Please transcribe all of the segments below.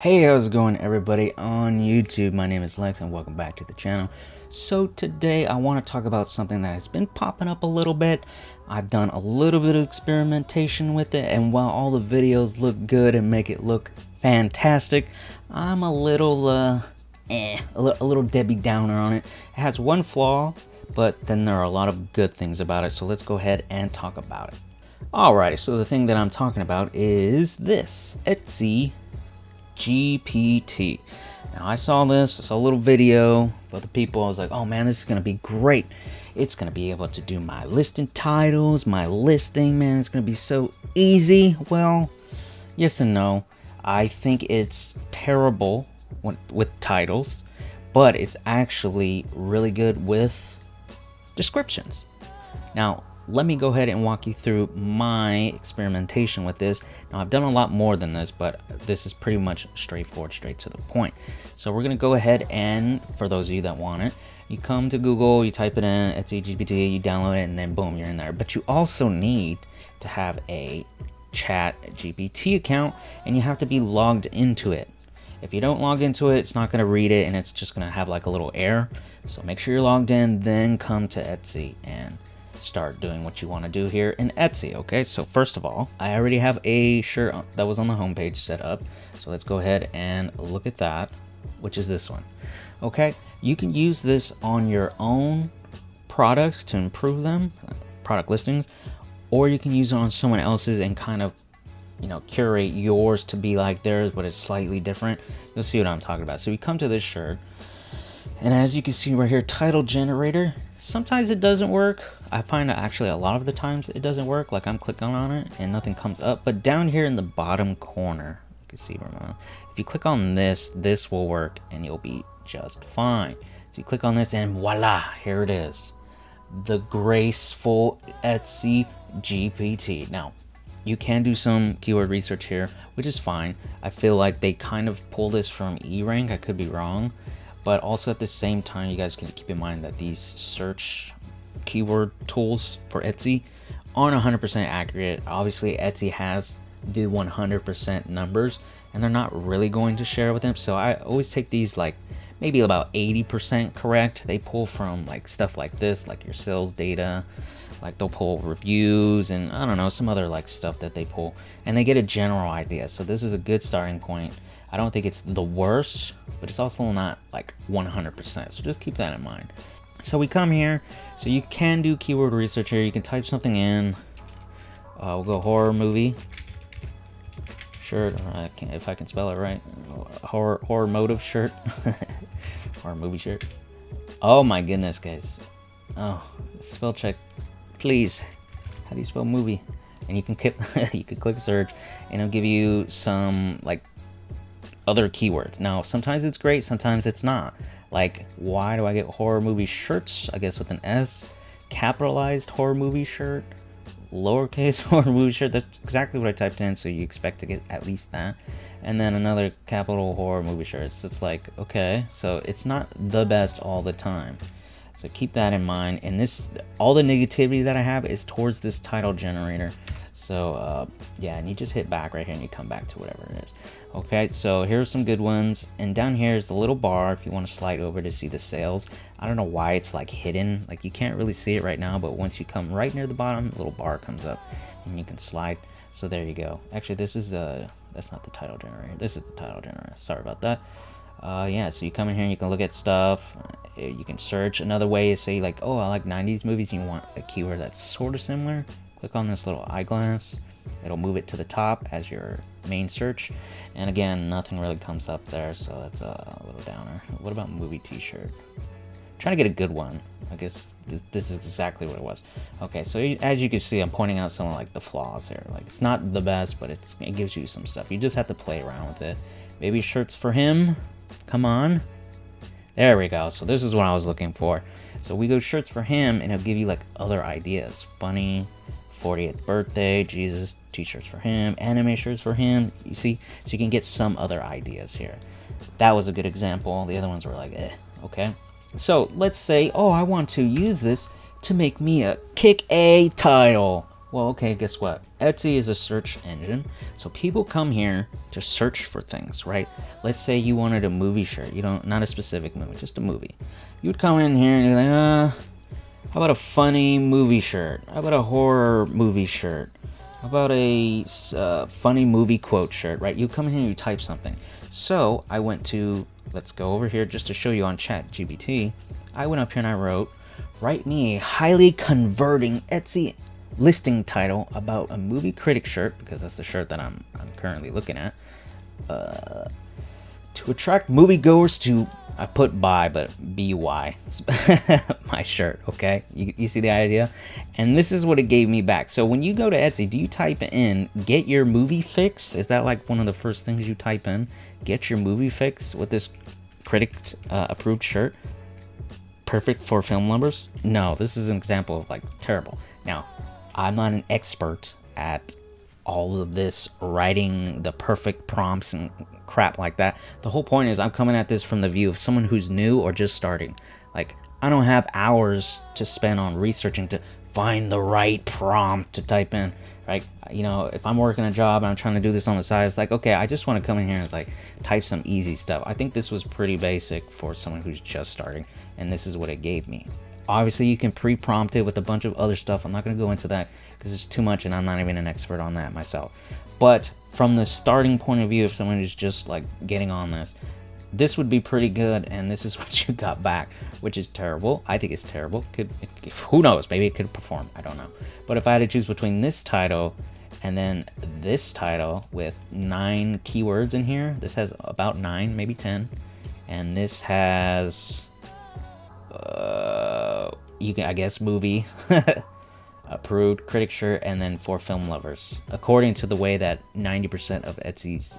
Hey, how's it going, everybody on YouTube? My name is Lex and welcome back to the channel. So today I want to talk about something that has been popping up a little bit. I've done a little bit of experimentation with it, and while all the videos look good and make it look fantastic, I'm a little a little Debbie Downer on it. It has one flaw, but then there are a lot of good things about it, so let's go ahead and talk about it. Alrighty, so the thing that I'm talking about is this EtsyGPT. Now I saw a little video for the people. I was like, oh man, this is gonna be great. It's gonna be able to do my listing titles, my listing, man, it's gonna be so easy. Well, yes and no. I think it's terrible with titles, but it's actually really good with descriptions. Now let me go ahead and walk you through my experimentation with this. Now I've done a lot more than this, but this is pretty much straightforward, straight to the point. So we're gonna go ahead and, for those of you that want it, you come to Google, you type it in, EtsyGPT, you download it, and then boom, you're in there. But you also need to have a ChatGPT account, and you have to be logged into it. If you don't log into it, it's not gonna read it, and it's just gonna have like a little error. So make sure you're logged in, then come to Etsy and start doing what you want to do here in Etsy. Okay, so first of all, I already have a shirt that was on the homepage set up, so let's go ahead and look at that, which is this one. Okay, you can use this on your own products to improve them, product listings, or you can use it on someone else's and kind of, you know, curate yours to be like theirs, but it's slightly different. You'll see what I'm talking about. So we come to this shirt, and as you can see right here, title generator, sometimes it doesn't work. I find that actually a lot of the times it doesn't work. Like I'm clicking on it and nothing comes up, but down here in the bottom corner, you can see if you click on this, this will work and you'll be just fine. So you click on this and voila, here it is, the graceful Etsy GPT. Now you can do some keyword research here, which is fine. I feel like they kind of pull this from E-Rank. I could be wrong, but also at the same time, you guys can keep in mind that these search keyword tools for Etsy aren't 100% accurate. Obviously, Etsy has the 100% numbers, and they're not really going to share with them. So I always take these like maybe about 80% correct. They pull from like stuff like this, like your sales data, like they'll pull reviews and I don't know, some other like stuff that they pull, and they get a general idea. So this is a good starting point. I don't think it's the worst, but it's also not like 100%. So just keep that in mind. So we come here, so you can do keyword research here. You can type something in. We'll go horror movie shirt. If I can spell it right, horror motive shirt, horror movie shirt. Oh my goodness, guys! Oh, spell check, please. How do you spell movie? And you can click search, and it'll give you some like other keywords. Now sometimes it's great, sometimes it's not. Like, why do I get horror movie shirts? I guess with an S, capitalized horror movie shirt, lowercase horror movie shirt. That's exactly what I typed in, so you expect to get at least that. And then another capital horror movie shirt. So it's like, okay, so it's not the best all the time. So keep that in mind. And this, all the negativity that I have is towards this title generator. So yeah, and you just hit back right here and you come back to whatever it is. Okay, so here's some good ones, and down here is the little bar if you want to slide over to see the sales. I don't know why it's like hidden, like you can't really see it right now, but once you come right near the bottom, the little bar comes up and you can slide. So there you go. Actually, this is that's not the title generator, this is the title generator, sorry about that. Yeah, so you come in here and you can look at stuff, you can search. Another way is say like, oh, I like 90s movies, and you want a keyword that's sort of similar, click on this little eyeglass. It'll move it to the top as your main search, and again, nothing really comes up there, so that's a little downer. What about movie t-shirt? Trying to get a good one. I guess this is exactly what it was. Okay, so as you can see, I'm pointing out some of like the flaws here. Like, it's not the best, but it gives you some stuff. You just have to play around with it. Maybe shirts for him. Come on. There we go. So this is what I was looking for. So we go shirts for him, and it'll give you like other ideas. Funny, 40th birthday, Jesus, t-shirts for him, anime shirts for him. You see, so you can get some other ideas here. That was a good example. The other ones were like, okay. So let's say, oh, I want to use this to make me a kick A title. Well, okay, guess what? Etsy is a search engine, so people come here to search for things, right? Let's say you wanted a movie shirt. You don't, not a specific movie, just a movie. You'd come in here and you're like, how about a funny movie shirt? How about a horror movie shirt? How about a funny movie quote shirt, right? You come in here and you type something. So I went to, let's go over here just to show you on ChatGPT. I went up here and I wrote, write me a highly converting Etsy listing title about a movie critic shirt, because that's the shirt that I'm currently looking at, to attract moviegoers to, I put buy, but B-Y, my shirt, okay? You see the idea? And this is what it gave me back. So when you go to Etsy, do you type in, get your movie fix? Is that like one of the first things you type in? Get your movie fix with this critic approved shirt? Perfect for film lovers? No, this is an example of like terrible. Now, I'm not an expert at all of this writing the perfect prompts and crap like that. The whole point is I'm coming at this from the view of someone who's new or just starting. Like, I don't have hours to spend on researching to find the right prompt to type in, right? You know, if I'm working a job and I'm trying to do this on the side, it's like, okay, I just want to come in here and like type some easy stuff. I think this was pretty basic for someone who's just starting, and this is what it gave me. Obviously, you can pre-prompt it with a bunch of other stuff. I'm not going to go into that because it's too much and I'm not even an expert on that myself. But from the starting point of view of someone who's just like getting on this would be pretty good, and this is what you got back, which is terrible. I think it's terrible. Who knows? Maybe it could perform. I don't know. But if I had to choose between this title and then this title with 9 keywords in here, this has about 9, maybe 10, and this has... you can, I guess, movie approved critic shirt, and then for film lovers, according to the way that 90% of Etsy's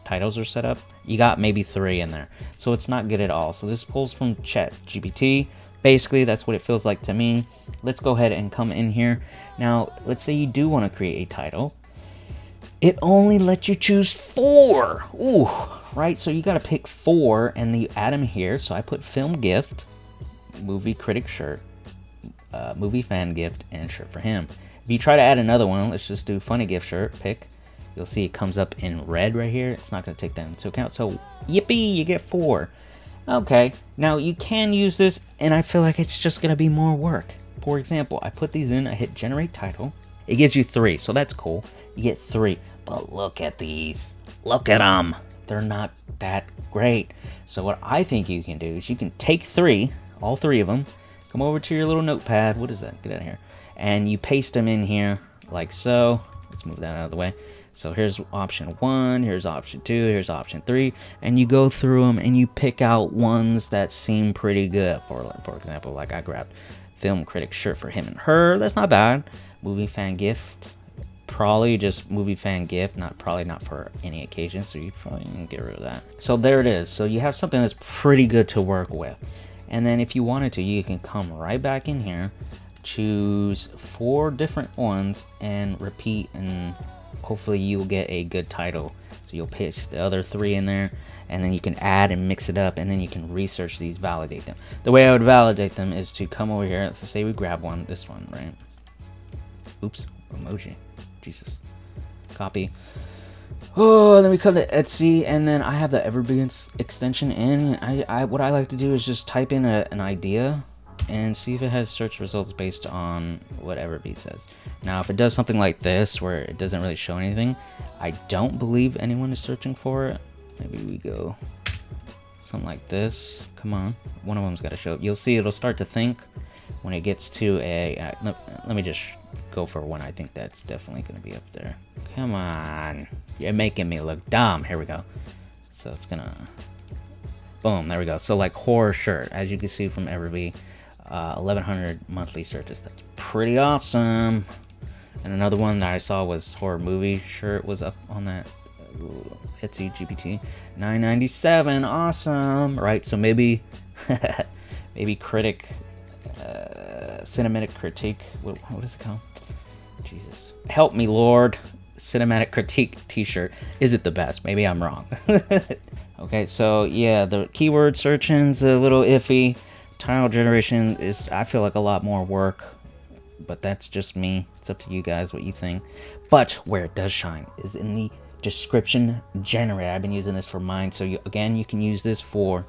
titles are set up. You got maybe 3 in there, so it's not good at all. So this pulls from ChatGPT. Basically, that's what it feels like to me. Let's go ahead and come in here now. Let's say you do want to create a title. It only lets you choose 4. Ooh, right? So you got to pick 4, and you add them here. So I put film gift, movie critic shirt, movie fan gift, and shirt for him. If you try to add another one, let's just do funny gift shirt, pick. You'll see it comes up in red right here. It's not going to take that into account. So yippee, you get 4. Okay, now you can use this, and I feel like it's just going to be more work. For example, I put these in, I hit generate title. It gives you 3, so that's cool. You get 3, but look at these. Look at them. They're not that great. So what I think you can do is you can take 3, all 3 of them, come over to your little notepad. What is that? Get out of here. And you paste them in here like so. Let's move that out of the way. So here's option 1, here's option 2, here's option 3, and you go through them and you pick out ones that seem pretty good. For example, like I grabbed film critic shirt for him and her. That's not bad. Movie fan gift, probably just movie fan gift, not for any occasion, so you probably can get rid of that. So there it is. So you have something that's pretty good to work with. And then if you wanted to, you can come right back in here, choose 4 different ones, and repeat, and hopefully you'll get a good title. So you'll paste the other 3 in there, and then you can add and mix it up, and then you can research these, validate them. The way I would validate them is to come over here. Let's say we grab one, this one, right? Oops, emoji. Jesus. Copy. Oh, then we come to Etsy, and then I have the Everbee extension in. What I like to do is just type in an idea and see if it has search results based on what Everbee says. Now, if it does something like this, where it doesn't really show anything, I don't believe anyone is searching for it. Maybe we go something like this. Come on, one of them's got to show up. You'll see it'll start to think when it gets to a... let me just go for one. I think that's definitely going to be up there. Come on. You're making me look dumb. Here we go. So it's going to... Boom, there we go. So like horror shirt, as you can see from Everbee, 1,100 monthly searches. That's pretty awesome. And another one that I saw was horror movie shirt was up on that EtsyGPT, 997. Awesome, right? So maybe maybe critic, cinematic critique. What is it called? Jesus, help me, Lord. Cinematic critique T-shirt. Is it the best? Maybe I'm wrong. Okay, so yeah, the keyword searching's a little iffy. Title generation is, I feel like, a lot more work but that's just me. It's up to you guys what you think. But where it does shine is in the description generator. I've been using this for mine. So you can use this for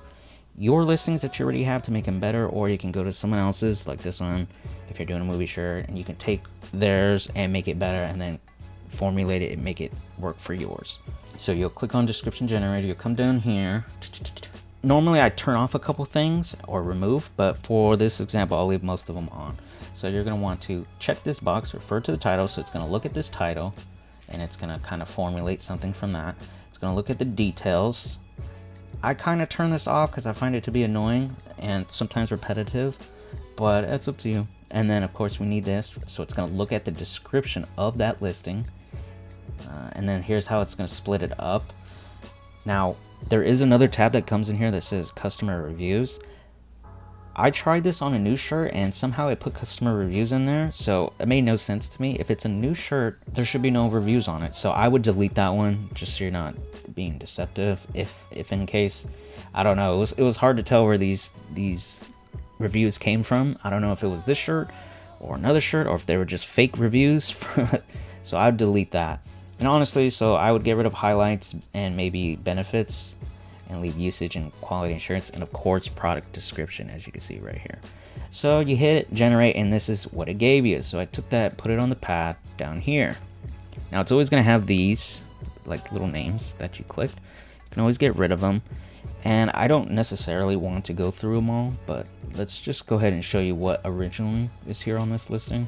your listings that you already have to make them better, or you can go to someone else's like this one if you're doing a movie shirt, and you can take theirs and make it better and then formulate it and make it work for yours. So you'll click on description generator, you'll come down here. Normally I turn off a couple things or remove, but for this example I'll leave most of them on. So you're going to want to check this box, refer to the title, so it's going to look at this title and it's going to kind of formulate something from that. It's going to look at the details. I kind of turn this off because I find it to be annoying and sometimes repetitive, but it's up to you. And then of course we need this, so it's going to look at the description of that listing, and then here's how it's going to split it up. Now there is another tab that comes in here that says customer reviews. I tried this on a new shirt and somehow it put customer reviews in there, so it made no sense to me. If it's a new shirt, there should be no reviews on it, so I would delete that one just so you're not being deceptive. If in case, I don't know, it was hard to tell where these reviews came from. I don't know if it was this shirt or another shirt, or if they were just fake reviews. So I would delete that. And honestly, so I would get rid of highlights and maybe benefits, and leave usage and quality assurance, and of course product description, as you can see right here. So you hit generate, and this is what it gave you. So I took that, put it on the pad down here. Now it's always going to have these like little names that you clicked. You can always get rid of them, and I don't necessarily want to go through them all, but let's just go ahead and show you what originally is here on this listing.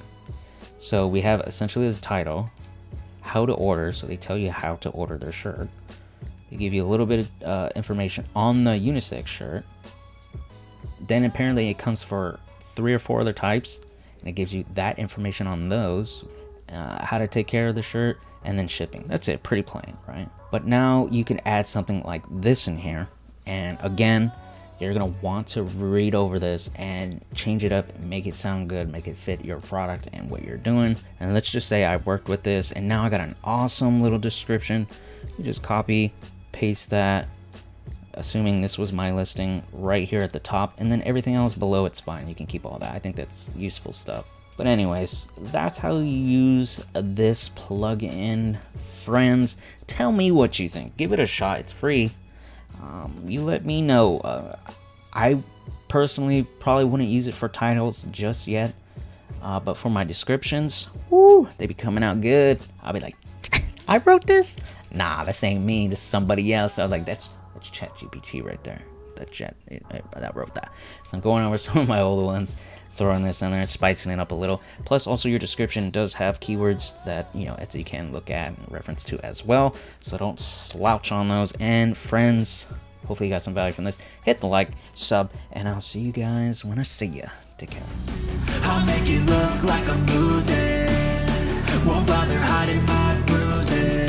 So we have essentially the title, how to order, so they tell you how to order their shirt. They give you a little bit of information on the unisex shirt. Then apparently it comes for 3 or 4 other types, and it gives you that information on those, how to take care of the shirt, and then shipping. That's it, pretty plain, right? But now you can add something like this in here, and again, you're gonna want to read over this and change it up, make it sound good, make it fit your product and what you're doing. And let's just say I worked with this, and now I got an awesome little description. You just copy, paste that, assuming this was my listing, right here at the top, and then everything else below it's fine. You can keep all that. I think that's useful stuff. But anyways, that's how you use this plugin, friends. Tell me what you think. Give it a shot. It's free. You let me know. I personally probably wouldn't use it for titles just yet, but for my descriptions, woo, they be coming out good. I'll be like, I wrote this? Nah, this ain't me. This is somebody else. I was like, that's ChatGPT right there. That wrote that. So I'm going over some of my older ones, throwing this in there, spicing it up a little. Plus, also your description does have keywords that Etsy can look at and reference to as well. So don't slouch on those. And friends, hopefully you got some value from this. Hit the like, sub, and I'll see you guys when I see ya. Take care. I'll make it look like I'm losing. Won't bother hiding my bruises.